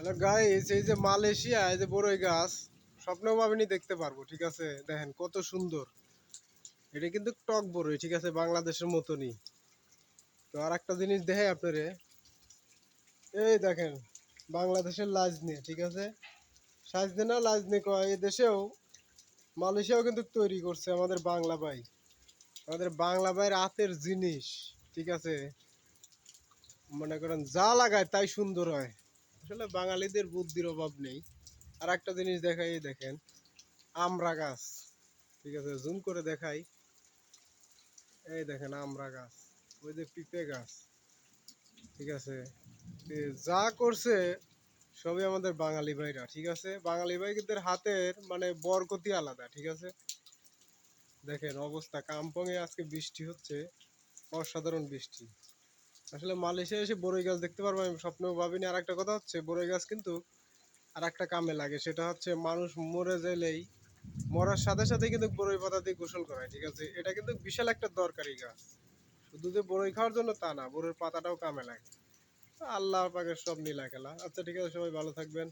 Hello guys, এই যে Malaysia এই যে বড়ই গাছ স্বপ্নেও ভাবিনি দেখতে পারবো। ঠিক আছে, দেখেন কত সুন্দর। এটা কিন্তু টক বড়ই, ঠিক আছে, বাংলাদেশের মতনই। তো আর একটা জিনিস দেখে আপনারে, এই দেখেন বাংলাদেশের লাজনি, ঠিক আছে, সাজনে না লাজনি কয়, এই দেশেও মালয়েশিয়াও কিন্তু তৈরি করছে আমাদের বাংলা ভাই। আমাদের বাংলা ভাইয়ের হাতের জিনিস, ঠিক আছে, মনে করেন যা লাগায় তাই সুন্দর হয়। আসলে বাঙালিদের বুদ্ধির অভাব নেই। আর একটা জিনিস দেখাই, এই দেখেন আমড়া গাছ, ঠিক আছে, জুম করে দেখাই। এই দেখেন আমড়া গাছ, ওই যে পিঁপে গাছ, ঠিক আছে। যা করছে সবই আমাদের বাঙালি ভাইরা, ঠিক আছে। বাঙালি ভাইদের হাতের মানে বরকতি আলাদা, ঠিক আছে। দেখেন অবস্থা, কাম্পংয়ে আজকে বৃষ্টি হচ্ছে, অসাধারণ বৃষ্টি। আসলে মালয়েশিয়া এসে বড়ই গাছ দেখতে পারবো আমি স্বপ্নেও ভাবিনি। আর একটা কথা হচ্ছে, বড়ই গাছ কিন্তু আর একটা কামে লাগে, সেটা হচ্ছে মানুষ মরে গেলেই মরার সাথে সাথে কিন্তু বড়ই পাতা দিয়ে গোসল করায়, ঠিক আছে। এটা কিন্তু বিশাল একটা দরকারি গাছ। শুধু যে বড়ই খাওয়ার জন্য তা না, বড়ইয়ের পাতাটাও কামে লাগে। আল্লাহ পাকের সব নীলা খেলা। আচ্ছা ঠিক আছে, সবাই ভালো থাকবেন।